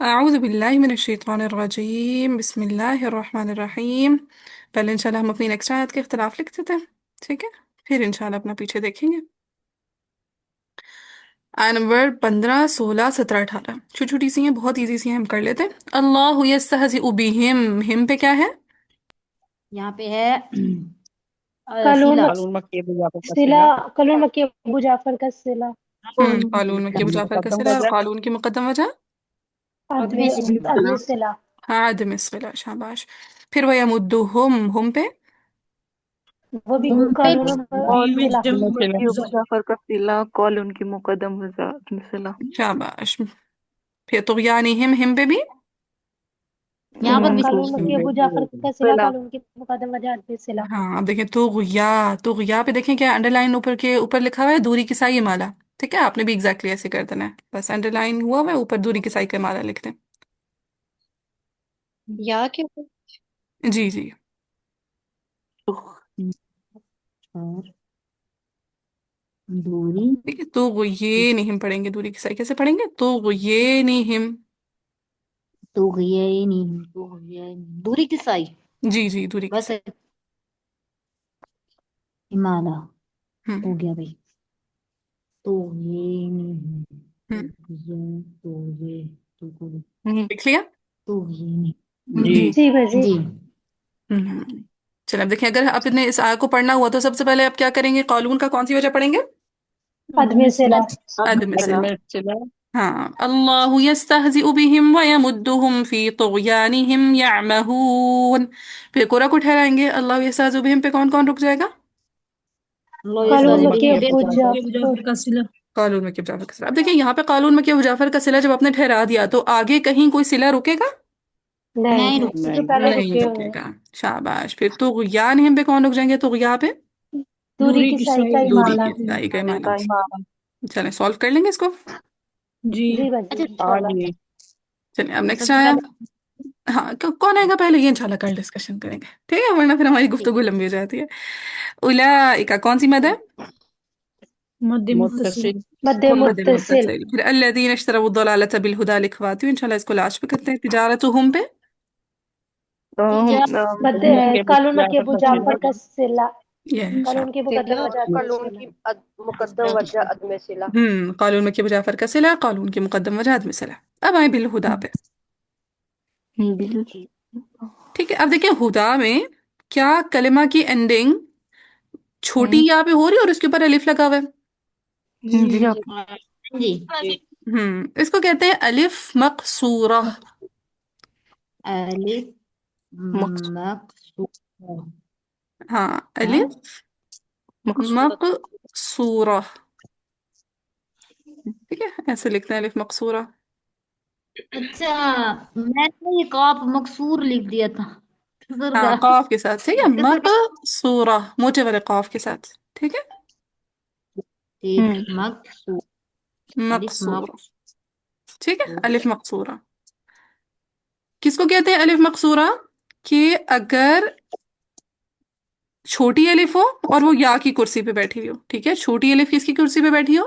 أعوذ بالله من الشيطان الرجيم بسم الله الرحمن الرحیم. پہلے انشاءاللہ ہم اپنی نیکسٹ آیت کے اختلاف لکھتے تھے. ٹھیک ہے. پھر انشاءاللہ اپنا پیچھے دیکھیں گے. آیت نمبر 15 16 17 18 چھوٹی چھوٹی سی ہیں, بہت ایزی سی ہیں, ہم کر لیتے ہیں. اللہ یستہزئ بہم, ہم پہ کیا ہے؟ یہاں پہ ہے قالون سیلا قانون مکی ابو جعفر کا سلا سلا قالون مکی ابو جعفر کا سلا قالون میں ابو جعفر کا مقدم صلہ, اور وجہ قالون کی مقدم وجہ عدم عدم سلا عدم سلا ہاں عدم الصلہ. شاباش. پھر ویمدہم, ہم پہ وہ بھی ہم پہ قانون قالون سلا عدم سلا مکی ابو جعفر کا سلا قول ان کی مقدم وضاحت مثلا. شاباش. پھر طغیانہم, ہم پہ بھی یہاں پر بھی قانون مکی ابو جعفر کا سلا سلا قانون کی مقدم وجہ عدم سلا ہاں. اب دیکھیں تو غیا پہ دیکھیں کیا انڈر لائن اوپر کے اوپر لکھا ہوا ہے, دوری کی سائی مالا. ٹھیک ہے, آپ نے بھی ایگزیکٹلی ایسے کر دینا ہے, بس انڈر لائن ہوا ہوا ہے, اوپر دوری کی سائی کا مالا لکھ دیں. یا کے جی جی. اور دوری ٹھیک ہے, تو یہ نہیں ہم پڑھیں گے, دوری کی سائی کیسے پڑھیں گے؟ تو یہ نہیں ہم. تو گیا ہی نہیں تو گیا ہی نہیں دوری کی سائی جی جی, دوری کی بس سائی. ہمالا ہم ہو گیا بھائی تو یہ نہیں ہم تو یہ تو لکھ لیا. یہ نہیں جی جی بھائی جی ہم چلیں اب دیکھیں, اگر آپ نے اس آیت کو پڑھنا ہوا تو سب سے پہلے آپ کیا کریں گے؟ قالون کا کون سی وجہ پڑھیں گے؟ عدم سلا عدم عدم الصلہ. سلا ہاں. اللہ یستہزئ بہم ویمدہم فی طغیانہم یعمہون. پھر قرآن کو ٹھہرائیں گے. اللہ یستہزئ بہم پہ کون کون رک جائے گا؟ اللہ قانون یستاذ مکی بہم ابو جعفر قالون میں ابو جعفر کا صلہ. اب دیکھیں یہاں پہ قالون میں ابو جعفر کا صلہ جب آپ نے ٹھہرا دیا تو آگے کہیں کوئی صلہ رکے گا؟ نہیں نہیں رکتے جو نہیں پہلے نہیں رکے رکے ہوئے گا. شاباش. پھر طغیانہم پہ کون رک جائیں گے؟ طغیان پہ دوری کی سائی کا دوری امالہ کی سائی کا معنی. کا امام. چلیں سولو کر لیں گے اس کو. جی بھائی اچھا انشاءاللہ آگے چلیں اب نیکسٹ سب سے آیا. پہلے ہاں کون آئے گا پہلے؟ یہ انشاءاللہ کل ڈسکشن کریں گے, ٹھیک ہے, ورنہ پھر ہماری گفتگو لمبی ہو جاتی ہے. اولئک کون سی مد ہے؟ متصل مد مد متصل متصل. پھر الذین اشتروا الضلالۃ بالہدی لکھواتی ہوں, انشاءاللہ اس کو لاسٹ پہ کرتے ہیں. تجارتہم پہ تو مد مکی ابو قانون مکی جعفر ابو کا جعفر سلا کا سلا یہ قانون کی مقدم سلا وجہ اور عدم قانون سلا کی مقدم وجہ عدم سلا. قالون مکی ابو جعفر کا صلہ, قالون کی مقدم وجہ عدم صلہ. اب آئیں بالہدا پہ. ٹھیک ہے, اب دیکھیں ہدا میں کیا کلمہ کی اینڈنگ چھوٹی یا پہ ہو رہی ہے اور اس کے اوپر الف لگا ہوا ہے؟ جی آپ جی اس کو کہتے ہیں الف مقصورہ. الف مقصود مقصور ہاں ہاں الف مقصود مقصورہ. ٹھیک ہے, ایسے لکھتے ہیں الف مقصورہ. اچھا میں نے یہ قاف مقصور لکھ دیا تھا ہاں بزرگا قاف کے ساتھ. ٹھیک ہے, کسر کا مقصورہ موٹے والے قاف کے ساتھ. ٹھیک ہے, ٹھیک مقصور الف مقصورہ. مقصور ٹھیک ہے, الف مقصورہ کس کو کہتے ہیں الف مقصورہ؟ کہ اگر چھوٹی الف ہو اور وہ یا کی کرسی پہ بیٹھی ہوئی ہو. ٹھیک ہے, چھوٹی الف کس کی کرسی پہ بیٹھی ہو؟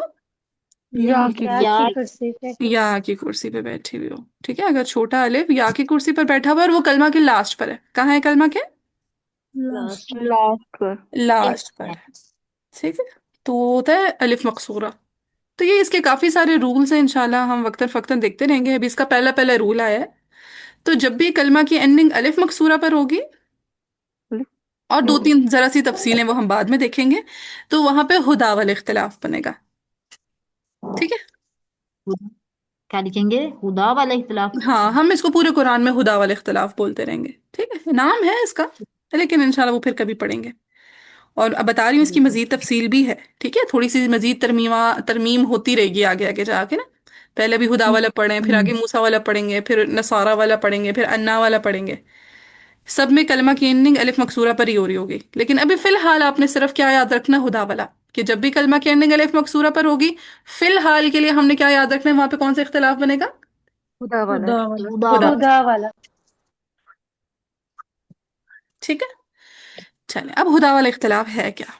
یا کی یا یا کی کرسی پہ یا کی کرسی پہ بیٹھی ہوئی ہو. ٹھیک ہے, اگر چھوٹا الف یا کی کرسی پر بیٹھا ہوا ہے اور وہ کلمہ کے لاسٹ پر ہے. کہاں ہے کلمہ کے لاسٹ لاسٹ پر. لاسٹ پر ہے. ٹھیک ہے, تو وہ ہوتا ہے الف مقصورہ. تو یہ اس کے کافی سارے رولز ہیں, انشاءاللہ ہم وقتاً فوقتاً دیکھتے رہیں گے. ابھی اس کا پہلا پہلا رول آیا ہے. تو جب بھی کلمہ کی اینڈنگ الف مقصورہ پر ہوگی, اور دو تین ذرا سی تفصیلیں وہ ہم بعد میں دیکھیں گے, تو وہاں پہ ہدا والا اختلاف بنے گا. ٹھیک ہے, کیا لکھیں گے خدا والا اختلاف ہاں ہم اس کو پورے قرآن میں ہدا والا اختلاف بولتے رہیں گے. ٹھیک ہے, نام ہے اس کا, لیکن انشاءاللہ وہ پھر کبھی پڑھیں گے. اور اب بتا رہی ہوں اس کی مزید تفصیل بھی ہے. ٹھیک ہے, تھوڑی سی مزید ترمیم ہوتی رہے گی آگے آگے جا کے نا. پہلے بھی ہدا والا پڑھیں, پھر آگے موسیٰ والا پڑھیں گے, پھر نصارہ والا پڑھیں گے, پھر انا والا پڑھیں گے. سب میں کلمہ کی اینڈنگ الف مقصورہ پر ہی ہو رہی ہوگی. لیکن ابھی فی الحال آپ نے صرف کیا یاد رکھنا؟ ہدا والا, کہ جب بھی کلمہ کی اینڈنگ الف مقصورہ پر ہوگی, فی الحال کے لیے ہم نے کیا یاد رکھنا ہے؟ وہاں پہ کون سا اختلاف بنے گا؟ خدا والا اختلاف. خدا ہدا. والا خدا والا ٹھیک ہے, چلیں اب ہدا والا اختلاف ہے کیا.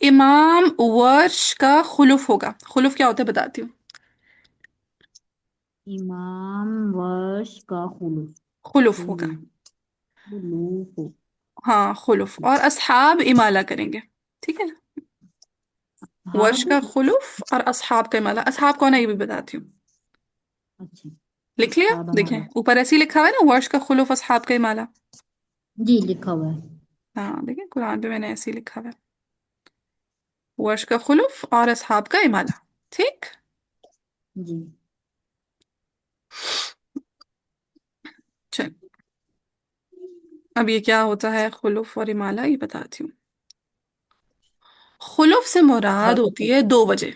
امام ورش کا خلف ہوگا. خلف کیا ہوتا ہے بتاتی ہوں. امام ورش کا خلوف خلف ہوگا، خلوف ہاں خلف، اور اصحاب امالہ کریں گے، ٹھیک ہے نا؟ ورش ہاب کا خلف اور اصحاب کا امالہ، اصحاب کون ہے یہ بھی بتاتی ہوں، اچھا لکھ لیا؟ اصحاب دیکھیں ہمارا اوپر ایسے ہی لکھا ہوا ہے نا، ورش کا خلف اصحاب کا امالہ، جی لکھا ہوا ہے ہاں دیکھیں قرآن پہ میں نے ایسے ہی لکھا ہوا ہے، ورش کا خلف اور اصحاب کا امالہ، ٹھیک؟ جی چل اب یہ کیا ہوتا ہے خلف اور امالہ، یہ بتاتی ہوں۔ خلف سے مراد ہوتی ہے 2 وجہ،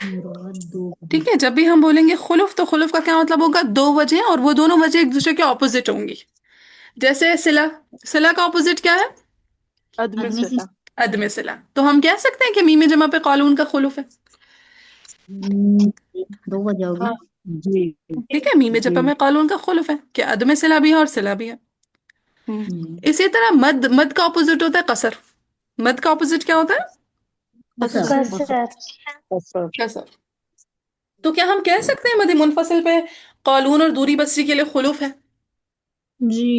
مراد دو ٹھیک ہے؟ جب بھی ہم بولیں گے خلف تو خلف کا کیا مطلب ہوگا؟ 2 وجہ، اور وہ دونوں وجہ ایک دوسرے کے اپوزٹ ہوں گی، جیسے صلہ، صلہ کا اپوزٹ کیا ہے؟ عدم آدمی سے صلہ. عدم صلہ، تو ہم کہہ سکتے ہیں کہ میم جمع پہ قالون کا خلف ہے، دو وجہ ہوگی ہاں جی ٹھیک ہے؟ میم جمع میں قالون کا خلف ہے کہ عدم صلہ بھی ہے اور صلہ بھی ہے۔ ہم، اسی طرح مد، مد کا اپوزٹ ہوتا ہے قصر، مد کا اپوزٹ کیا ہوتا ہے؟ قصر قصر قصر. قصر۔ تو کیا ہم کہہ سکتے ہیں مد منفصل پہ قالون اور دوری بصری کے لیے خلف ہے؟ جی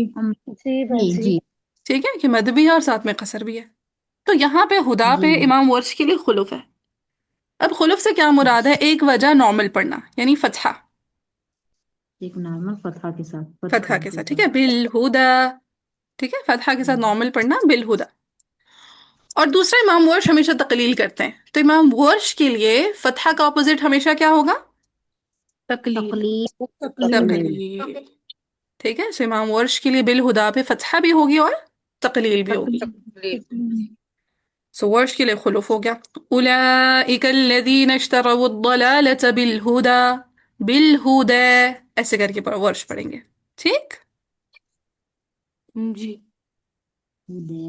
جی باجی جی ٹھیک ہے، کہ مد بھی ہے اور ساتھ میں قصر بھی ہے۔ تو یہاں پہ ہدا جی پہ امام ورش کے لیے خلف ہے۔ اب خلف سے کیا مراد ہے؟ ایک وجہ نارمل پڑھنا، یعنی فتحہ، ایک نارمل فتحہ کے ساتھ فتحہ کے ساتھ، ٹھیک ہے؟ بالہدا، ٹھیک ہے، فتحہ کے ساتھ نارمل پڑھنا بالہدا۔ اور دوسرا امام ورش ہمیشہ تقلیل کرتے ہیں، تو امام ورش کے لیے فتحہ کا اپوزٹ ہمیشہ کیا ہوگا؟ تقلیل. تقلید تقلیل، ٹھیک ہے؟ سو امام ورش کے لیے بالہدا پہ فتحہ بھی ہوگی اور تقلیل بھی ہوگی، سو ورش کے لیے خلف ہو گیا۔ اولئک الذین اشتروا الضلالة بالہدى، بالہدى ایسے کر کے ورش پڑھیں گے، ٹھیک؟ جی ہدے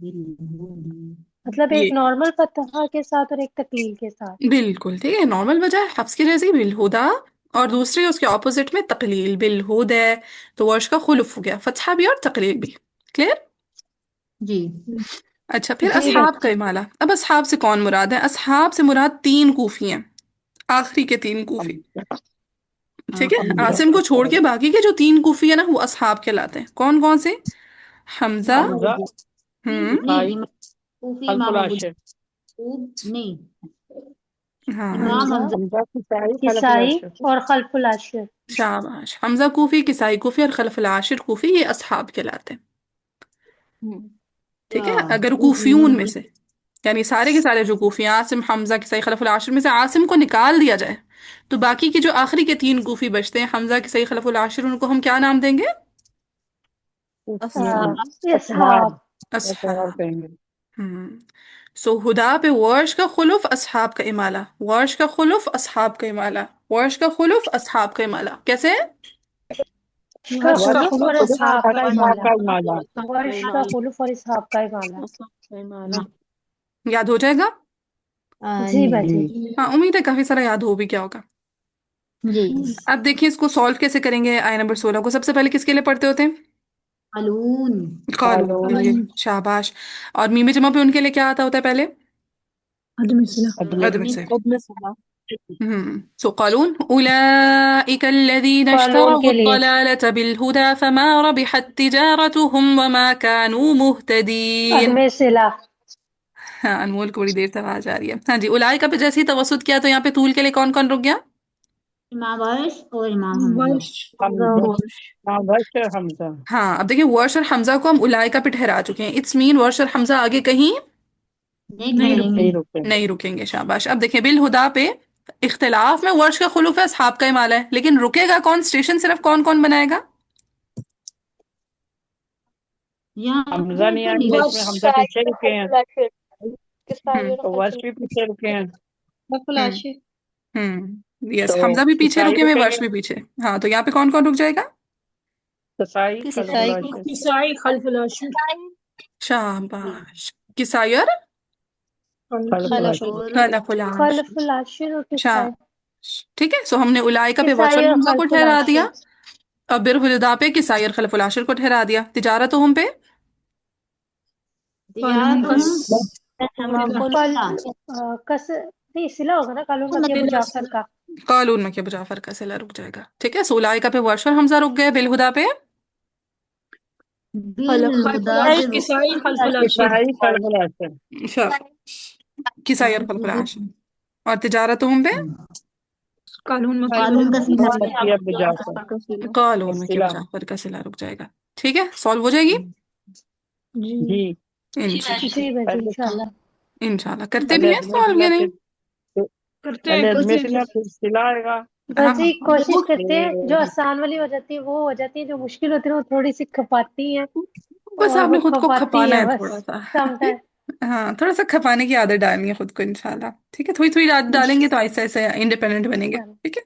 بالہدی مطلب یہ ایک نارمل فتحہ کے ساتھ اور ایک تکلیل کے ساتھ۔ بالکل ٹھیک ہے، نارمل وجہ ہے حفظ کی جیسی بالہدا، اور دوسری اس کے اپوزٹ میں تقلیل بالہدى، تو ورش کا خلف ہو گیا، فتحہ بھی اور تقلیل بھی، کلیئر؟ جی اچھا پھر جی اصحاب کا بچے امالہ، اب اصحاب سے کون مراد ہے؟ اصحاب سے مراد 3 کوفی ہیں، آخری کے 3 کوفی، ٹھیک ہے؟ آخری عاصم کو چھوڑ کے باقی کے جو 3 کوفی ہیں نا وہ اصحاب کہلاتے ہیں، کون کون سے؟ حمزہ، حمزہ، ہم، کسائی، کوفی خلف امام ابو العاشر. جعفر نہیں ہاں امام حمزہ، حمزہ حمزہ، کسائی، خلف کسائی العاشر. اور خلف العاشر۔ شاباش، حمزہ کوفی، کسائی کوفی اور خلف العاشر کوفی، یہ اصحاب کہلاتے ہیں، ہم، ٹھیک ہے؟ یا اگر کوفیون کوفیون میں سے، یعنی سارے کے سارے جو کوفی ہیں، عاصم، حمزہ، کسائی، خلف العاشر میں سے عاصم کو نکال دیا جائے تو باقی کے جو آخری کے 3 کوفی بچتے ہیں، حمزہ، کسائی، خلف العاشر، ان کو ہم کیا نام دیں گے؟ اصحاب. اصحاب۔ اصحاب اصحاب۔ کہیں گے. ہم، سو ہدا پہ ورش کا خلف، اصحاب کا امالہ، ورش کا خلف، اصحاب کا امالہ، ورش کا خلف، اصحاب کا امالہ، کیسے؟ ورش کا ورش خلف اور اسحاق کا اصحاب امالہ، کا امالہ. ورش کا خلف اور اسحاق کا امالہ۔ یاد ہو جائے گا؟ جی جی باجی۔ ہاں امید ہے کافی سارا یاد ہو بھی کیا ہوگا۔ جی اب دیکھیں اس کو سالو کیسے کریں گے، آیہ نمبر 16 کو سب سے پہلے کس کے لیے پڑھتے ہوتے ہیں؟ قالون قالون کے لیے، شاباش۔ اور میم جمع پہ ان کے لیے کیا آتا ہوتا ہے پہلے؟ عدم سے، عدم صلہ. سو قالون اولئک الذین قالون اشتروا کے لیے الضلالة بالهدى فما ربحت تجارتهم وما كانوا مهتدین۔ عدم صلہ۔ ہاں انمول کو بڑی دیر سے آواز آ رہی ہے، ہاں جی۔ اولئک پہ جیسے ہی توسط کیا تو یہاں پہ طول کے لیے کون کون رک گیا؟ امام ورش اور امام حمزہ حمزہ، ہاں ورش اور حمزہ. ہاں اب دیکھیں ورش اور حمزہ کو ہم اولئک پہ ٹھہرا چکے ہیں، اٹس مین ورش اور حمزہ آگے کہیں نہیں ٹھہریں گے نہیں رکے. نہیں رکیں گے، شاباش۔ اب دیکھیں بالہدا پہ اختلاف میں ورش کا خلف ہے، اصحاب کا امالہ ہے، لیکن رکے گا کون؟ اسٹیشن صرف کون کون بنائے گا؟ یہاں حمزہ نہیں پہ آئیں نہیں گے، اس میں حمزہ کسائی پیچھے اور رکے خلف ہیں، العاشر، ہم کسائی اور تو خلف ورش بھی پیچھے رکے ہیں. ہم ہم یس، تو حمزہ بھی پیچھے کسائی رکے ہوئے، رکیں ورش گے، بھی پیچھے، ہاں تو یہاں پہ کون کون رک جائے گا؟ کسائی، خلف العاشر. شاباش، کسائی اور خلف العاشر. اور خلف العاشر، خلف العاشر اور کسائی۔ شاباش، ٹھیک ہے؟ سو ہم نے اولئک پہ ورش اور کسائی اور حمزہ کو خلف ٹھہرا دیا، العاشر۔ اور بالہدا پہ کسائی اور خلف العاشر کو ٹھہرا دیا، تجارت ہم پہ تجارت قل کس نہیں صلہ ہوگا نا، قالون مطلب ابو جعفر کا۔ قالون میں کہ ابو جعفر کا سلا رک جائے گا. ٹھیک ہے، سولائکا پہ ورش اور حمزہ رک گئے، بالہدا پہ بالہدا پہ کسائی خلف العاشر. کسائی خلف العاشر. کسائی اور خلف العاشر. اور تجارتہم پہ قانون میں قانون کا سلا مکی ابو جعفر. کا سلا. قالون میں کہ ابو سلا. جعفر کا سلا رک جائے گا. ٹھیک ہے، سالو ہو جائے گی جی جی. انشاءاللہ. جی بس انشاءاللہ. انشاءاللہ کرتے پہلے بھی ہیں ادمی سالو سلا یا نہیں؟ کرتے پہلے ہیں ادمی کرتے ہیں. سلا پھر سلا آئے گا. ہاں بس جی کوشش کرتے ہیں جو پھر آسان والی ہو جاتی ہے وہ ہو جاتی ہے، جو مشکل ہوتی ہے وہ تھوڑی سی کھپاتی ہیں بس اور آپ وہ نے خود کو کھپاتی کھپانا ہیں ہے بس تھوڑا سا. Some time. ہاں، تھوڑا سا کھپانے کی عادت ڈالنی ہے خود کو انشاءاللہ. ٹھیک ہے، تھوڑی تھوڑی عادت ڈالیں گے تو آہستہ آہستہ انڈیپینڈنٹ بنیں گے. انشاءاللہ ٹھیک ہے.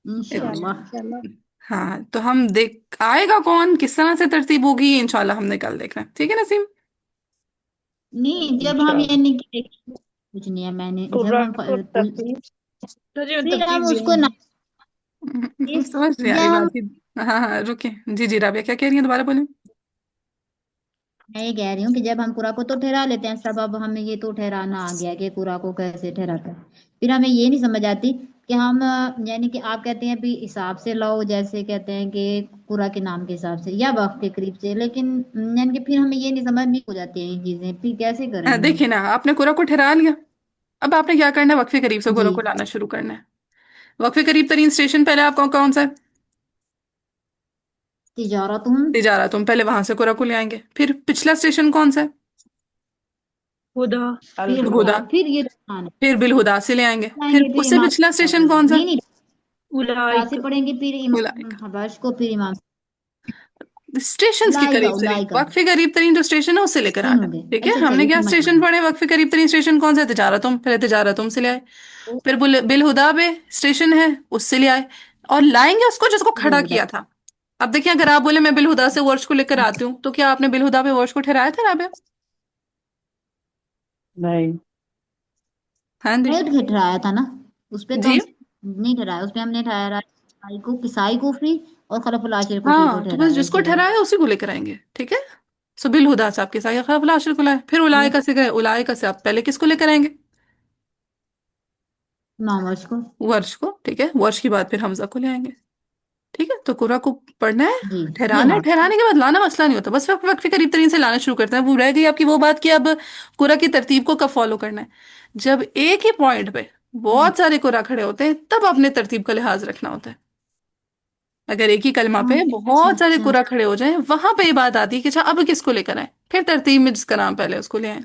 انشاءاللہ. انشاءاللہ. ہاں تو ہم دیکھ آئے گا کون، کس طرح سے ترتیب ہوگی، انشاءاللہ ہم نے کل دیکھنا ہے. ٹھیک ہے نسیم. نہیں، جب ہم انشاءاللہ. یعنی کہ کچھ نہیں ہے، میں نے جب قرآن ہم کو ترتیب. پھر ہم ترتیب بھی اس کو ہے. سمجھ نہیں آ رہی جب ہم بات ہی. ہاں ہاں رکیں. جی جی رابعہ کیا کہہ رہی ہیں، دوبارہ بولیں. میں یہ کہہ رہی ہوں کہ جب ہم قرآن کو تو ٹھہرا لیتے ہیں، سبب ہمیں یہ تو ٹھہرانا آ گیا کہ قرآن کو کیسے ٹھہراتا ہے، پھر ہمیں یہ نہیں سمجھ آتی کہ ہم یعنی کہ آپ کہتے ہیں بھی حساب سے لاؤ، جیسے کہتے ہیں کہ قرآن کے نام کے حساب سے یا وقت کے قریب سے، لیکن یعنی کہ پھر ہمیں یہ نہیں سمجھ نہیں ہو جاتی ہیں یہ چیزیں، پھر کیسے کریں گے ہم؟ دیکھیں نا، آپ نے قرآن کو ٹھہرا لیا، اب آپ نے کیا کرنا ہے، وقفے قریب سے جی قرآن کو لانا شروع کرنا ہے. وقفے قریب ترین اسٹیشن پہلے آپ کو کون سا ہے؟ تجارت ہوں. تجارت. تم پہلے وہاں سے قرآن کو لے آئیں گے. پھر پچھلا اسٹیشن کون سا ہے؟ خدا. پھر ہدا. پھر یہ رحمان ہے، پھر بالہدا سے لے آئیں گے. لائیں پھر گے پھر اس سے امام پچھلا اسٹیشن کون سا؟ نہیں نہیں اولائک. سے پڑھیں گے، پھر امام اولئک. حبش کو، پھر امام اسٹیشنز کے اولائکا قریب ترین، اولائکا وقفے قریب ترین جو اسٹیشن ہے اس سے لے کر تین آنا ہو ہے. گئے. ٹھیک ہے، اچھا ہم نے چلیے کیا سمجھ اسٹیشن گئے. پڑھے، وقفے قریب ترین اسٹیشن کون سا ہے؟ تجارتم. پہلے تجارتم سے لے آئے. پھر بالہدا پہ اسٹیشن ہے اس سے لے آئے، اور لائیں گے اس کو جس کو کھڑا بالہدا. کیا تھا. اب دیکھیں، اگر آپ بولے میں بالہدا سے ورش کو لے کر آتی ہوں، تو کیا آپ نے بالہدا پہ ورش کو ٹھہرایا تھا رابعہ؟ نہیں. ہاں جی. نہیں ٹھہرایا تھا نا، اس پہ تو جی ہم نہیں ٹھہرایا، اس پہ ہم نے ٹھہرایا کسائی کو فری اور خلف العاشر کو فری کو ہاں، تو بس ٹھہرایا جس ایک کو جگہ. ٹھہرایا اسی کو لے کر آئیں گے. ٹھیک ہے، سو بالہدا سے آپ کے ساتھ خلاف العشر کو لائے. پھر اولائکا سے گئے، اولائکا سے آپ پہلے کس کو لے کر آئیں گے؟ امام ورش کو. ورش کو. ٹھیک ہے، ورش کی بعد پھر حمزہ کو لے آئیں گے. ٹھیک ہے، تو قرآن کو پڑھنا ہے، جی جی ٹھہرانا ہے، ہاں. ٹھہرانے کے بعد لانا مسئلہ نہیں ہوتا، بس وقت وقت کے قریب ترین سے لانا شروع کرتے ہیں. وہ رہ گئی آپ کی وہ بات کہ اب قرآن کی ترتیب کو کب فالو کرنا ہے. جب ایک ہی پوائنٹ پہ بہت سارے قرآن کھڑے ہوتے ہیں تب اپنے ترتیب کا لحاظ رکھنا ہوتا ہے. اگر ایک ہی کلمہ پہ اچھا بہت سارے اچھا. قرآن کھڑے ہو جائیں، وہاں پہ یہ بات آتی ہے کہ اچھا اب کس کو لے کر آئیں، پھر ترتیب میں جس کا نام پہلے اس کو لے آئیں.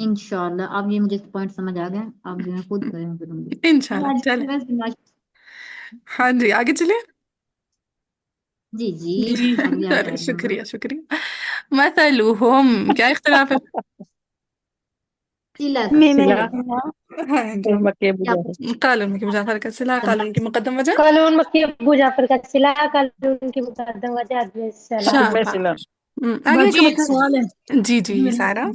انشاءاللہ اب یہ مجھے پوائنٹ سمجھ آ گیا، اب جو ہے خود کریں گے. انشاءاللہ. چلے ہاں جی، آگے چلے. جی جی جی اگلے آپ چلے، کہہ رہے ہیں. شکریہ شکریہ. مثلہم کیا اختلاف ہے؟ سلا کا میں سلا. ہاں جی. پھر مکی ابو کیا جعفر. قالون کی مجافر کا صلہ، قالون کی مقدم وجہ. قانون مکی ابو جعفر کا سلا، قانون کی مقدم وجہ عدم السلام. ادب میں سلا. شاباش. آگے باجی کا ایک سوال ہے. مطلب جی جی سارا.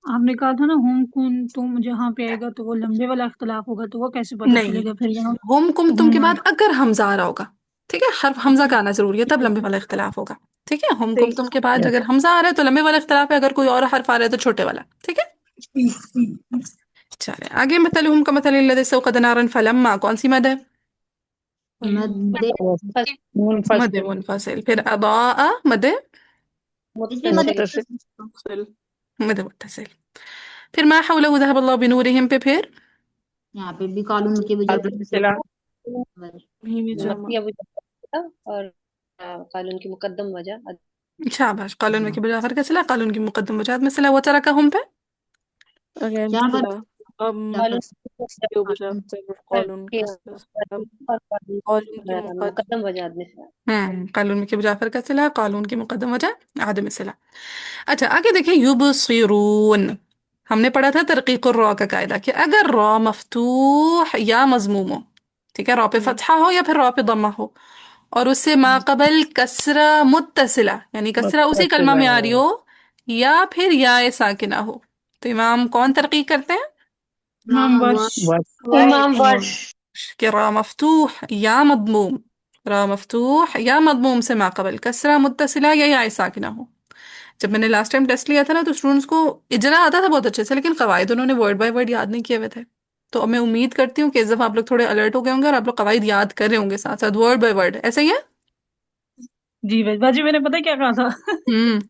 آپ نے کہا تھا نا ہوم کن تم جہاں پہ آئے گا تو وہ لمبے والا اختلاف ہوگا، تو وہ کیسے پتہ نہیں، چلے گا پھر یہاں ہوم کم تم کے ہوم بعد اگر حمزہ آ رہا ہوگا، ٹھیک ہے، حرف حمزہ کا آنا ضروری ہے، تب لمبے والا اختلاف ہوگا. ٹھیک ہے، ہوم کم تم کے بعد اگر حمزہ آ رہا ہے تو لمبے والا اختلاف ہے، اگر کوئی اور حرف آ رہا ہے تو چھوٹے والا. ٹھیک ہے. چلے آگے. مثلہم کمثل الذی استوقد نارا فلما، کون سی مد ہے؟ مد مد منفصل. منفصل. پھر اضاء مد اس بھی مد متصل. مد متصل. پھر ما حولہ ذهب اللہ بنورہم پہ پھر یہاں پہ بھی قانون کی وجہ ادب میں سلا. جمع. مکی ابو جعفر اور قانون کی مقدم وجہ. شاباش. قالون میں کی بجافر کا صلہ، قالون کی مقدم وجہات میں صلہ. وترکہم پہ Again جہاں پر سلا. اب قانون مکی ابو جعفر قانون کا سلا. قانون کی مقدم. مقدم وجہ میں سلا. قالون میں کی بجافر کا صلہ، قالون کی مقدم وجہ عدم صلہ. اچھا آگے دیکھیں. یبصرون، ہم نے پڑھا تھا ترقیق الرا کا قاعدہ کہ اگر را مفتوح یا مضموم ہو، ٹھیک ہے، را پہ فتحہ ہو یا پھر را پہ ضمہ ہو، اور اس سے ما قبل کسرہ متصلہ یعنی کسرہ اسی کلمہ متصل میں آ رہی ہے. ہو، یا پھر یا ساکنہ ہو، تو امام کون ترقیق کرتے ہیں؟ امام ورش. بس. امام ورش. کہ را مفتوح یا مضموم، را مفتوح یا مضموم سے ما قبل کسرہ متصلہ یا ساکنہ ہو. جب میں نے لاسٹ ٹائم ٹیسٹ لیا تھا نا تو اسٹوڈنٹس کو اجرا آتا تھا بہت اچھے سے، لیکن قواعد انہوں نے ورڈ بائی ورڈ یاد نہیں کیے ہوئے تھے. تو اب میں امید کرتی ہوں کہ اس دفعہ آپ لوگ تھوڑے الرٹ ہو گئے ہوں گے اور آپ لوگ قواعد یاد کر رہے ہوں گے ساتھ ساتھ ورڈ بائی ورڈ. ایسا ہی ہے؟ جی باجی میں نے پتہ کیا کہا تھا ہوں.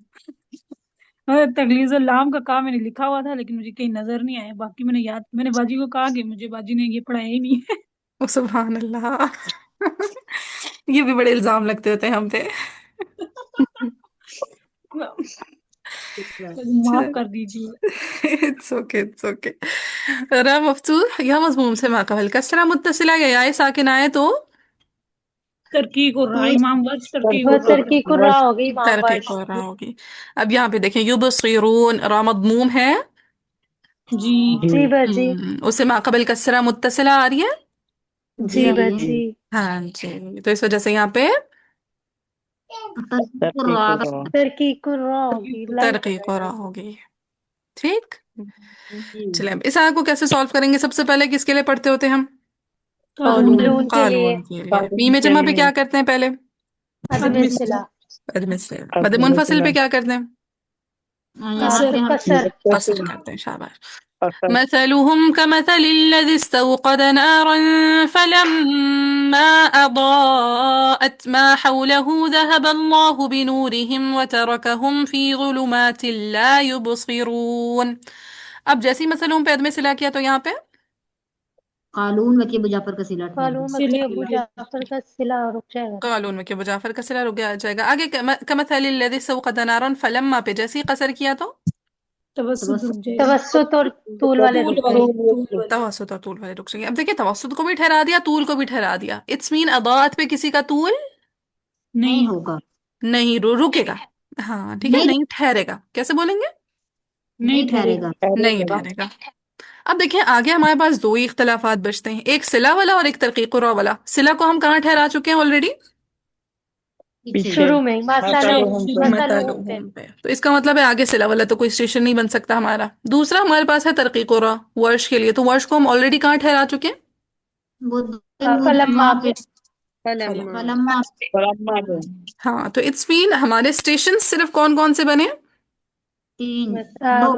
تغلیظ اللام کا کام میں نے لکھا ہوا تھا لیکن مجھے کہیں نظر نہیں آیا. باقی میں نے باجی کو کہا کہ مجھے باجی نے یہ پڑھایا ہی نہیں ہے. سبحان اللہ. یہ بھی بڑے الزام لگتے ہوتے ہیں ہم پہ. معاف کر دیجیے. It's okay it's okay. را مفتوح یا مضموم سے ما قبل کسرہ متصلہ یا یا ساکن آئے تو ترقیق اور رہا امام ورش ترقیق وہ اور رہا. ترقی کرا ہوگی امام ترقیق ورش. ہو رہا ہوگی. اب یہاں پہ دیکھیں یبصرون را مضموم ہے. جی جی باجی. اس سے ما قبل کسرہ متصلہ آ رہی ہے. جی باجی. ہاں جی، تو اس وجہ سے یہاں پہ ترقی کرا ہوگی لائک. ترقیق ہو رہا ہوگی. ٹھیک. چلیں اب اس آیت کو کیسے سالو کریں گے؟ سب سے پہلے کس کے لیے پڑھتے ہوتے ہیں ہم؟ قانون کے لیے. قانون کے لیے. میم میں جمع پہ کیا کرتے ہیں پہلے؟ عدم صلہ. عدم سے. مد منفصل پہ کیا کرتے ہیں؟ یہاں پہ ہم قصر. قصر کرتے ہیں. شاباش. مثلهم كمثل الذي استوقد نارا فلما أضاءت ما حوله ذهب الله بنورهم وتركهم في ظلمات لا يبصرون. اب جیسی مثلهم پہ عدم صلہ کیا تو یہاں پہ قالون وکی ابو جعفر کا صلہ ٹھہر معلوم ہے کہ ابو جعفر کا صلہ رک جائے گا. قالون میں کہ ابو جعفر کا صلہ رک جائے گا. آگے كمثل الذي استوقد نارا فلما پہ جیسی قصر کیا تو توسط رک جائے گا. توسط اور طول والے رک جائیں گے. توسط اور طول والے رک جائیں گے. اب دیکھیں توسط کو بھی ٹھہرا دیا، طول کو بھی ٹھہرا دیا. اٹس مین اضاءت پہ کسی کا طول نہیں ہوگا، نہیں رکے گا. ہاں ٹھیک ہے، نہیں ٹھہرے گا. کیسے بولیں گے؟ نہیں ٹھہرے گا. نہیں ٹھہرے گا. اب دیکھیں آگے ہمارے پاس دو ہی اختلافات بچتے ہیں، ایک صلہ والا اور ایک ترقیق را والا. صلہ کو ہم کہاں ٹھہرا چکے ہیں آلریڈی؟ شروع میں مثلهم پہ. تو اس کا مطلب ہے آگے صلہ والا تو کوئی اسٹیشن نہیں بن سکتا ہمارا. دوسرا ہمارے پاس ہے ترقیق را ورش کے لیے. تو ورش کو ہم آلریڈی کہاں ٹھہرا چکے ہیں؟ وہ فلما پہ فلما فلما ہاں تو اٹس مین ہمارے اسٹیشن صرف کون کون سے بنے؟ تین دو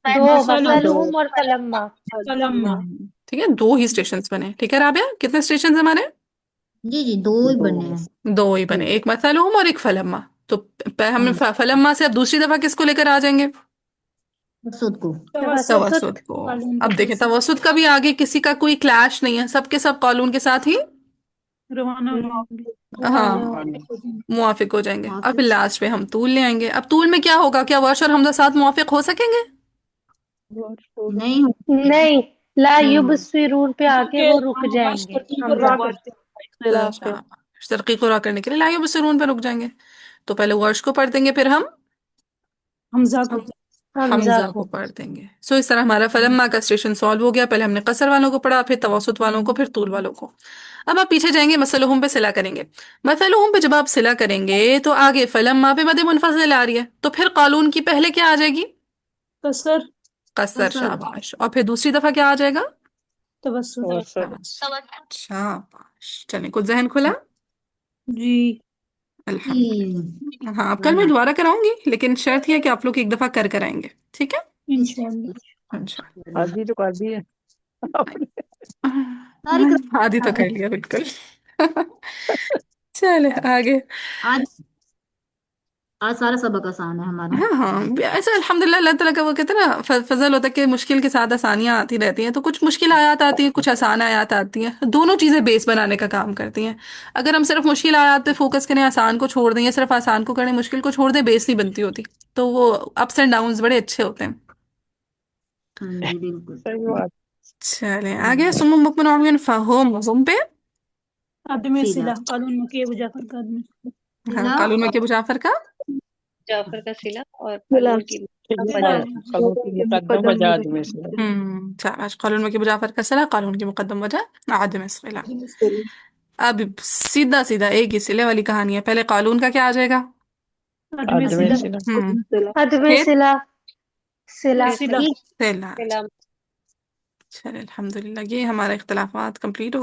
دو مسلوم اور فلما. فلما. ٹھیک ہے، دو ہی اسٹیشنز بنے. ٹھیک ہے رابعہ، کتنے اسٹیشنز ہمارے؟ جی دو ہی بنے ہیں. دو ہی بنے، ایک مثلہم اور ایک فلما. تو ہم فلما سے اب دوسری دفعہ کس کو لے کر آ جائیں گے؟ سود کو توسط کو. اب دیکھیں توسط کا بھی آگے کسی کا کوئی کلیش نہیں ہے، سب کے سب قانون کے ساتھ ہی روانہ ہو جائیں گے. ہاں موافق ہو جائیں گے. اب لاسٹ پہ ہم طول لے آئیں گے. اب طول میں کیا ہوگا؟ کیا ورش اور حمزہ ساتھ موافق ہو سکیں گے؟ نہیں نہیں، لا یبصرون پہ آگے وہ رک جائیں گے. ترقیق را کرنے کے لیے لا یبصرون پہ رک جائیں گے. تو پہلے ورش کو پڑھ دیں گے، پھر ہم حمزہ کو. حمزہ کو پڑھ دیں گے. سو اس طرح ہمارا فلما کا اسٹیشن سالو ہو گیا. پہلے ہم نے قصر والوں کو پڑھا، پھر توسط والوں کو، پھر طول والوں کو. اب آپ پیچھے جائیں گے، مثلہم پہ صلہ کریں گے. مثلہم پہ جب آپ صلہ کریں گے تو آگے فلما پہ مد منفصل آ رہی ہے، تو پھر قالون کی پہلے کیا آ جائے گی؟ قصر. قصر. شاباش. اور پھر دوسری دفعہ کیا آ جائے گا؟ توسط. شاباش. چلیں کچھ ذہن کھلا؟ جی الحمدللہ. ہاں اب کل میں دوبارہ کراؤں گی، لیکن شرط یہ ہے کہ آپ لوگ ایک دفعہ کر آئیں گے. ٹھیک ہے انشاءاللہ. انشاءاللہ. آدھی تو کر دی ہے آدھی تو کر لیا بالکل. چلے آگے. آج سارا سبق آسان ہے ہمارا. ہاں ایسا الحمدللہ اللہ تعالیٰ کا وہ کہتے ہیں نا فضل ہوتا ہے کہ مشکل کے ساتھ آسانیاں آتی رہتی ہیں. تو کچھ مشکل آیات آتی ہیں، کچھ آسان آیات آتی ہیں. دونوں چیزیں بیس بنانے کا کام کرتی ہیں. اگر ہم صرف مشکل آیات پہ فوکس کریں، آسان کو چھوڑ دیں، یا صرف آسان کو کریں مشکل کو چھوڑ دیں، بیس نہیں بنتی ہوتی. تو وہ اپس اینڈ ڈاؤنز بڑے اچھے ہوتے ہیں. جی بالکل صحیح بات. چلیں آگے. سم بکمن عمین فہم زم پہ عدم صلہ قانون میں کہ ابو جعفر کا عدم. ہاں قالون میں کہ ابو جعفر کا جعفر کا صلہ اور قالون کی مقدم وجہ میں سے شاباش. قالون میں کہ ابو جعفر کا صلہ، قالون کی مقدم وجہ عدم الصلہ. اب سیدھا سیدھا ایک ہی صلے والی کہانی ہے. پہلے قالون کا کیا آ جائے گا؟ عدم صلہ. عدم پھر صلہ. صلہ. صلہ. سلام. چلے الحمدللہ. یہ ہمارا اختلافات کمپلیٹ ہو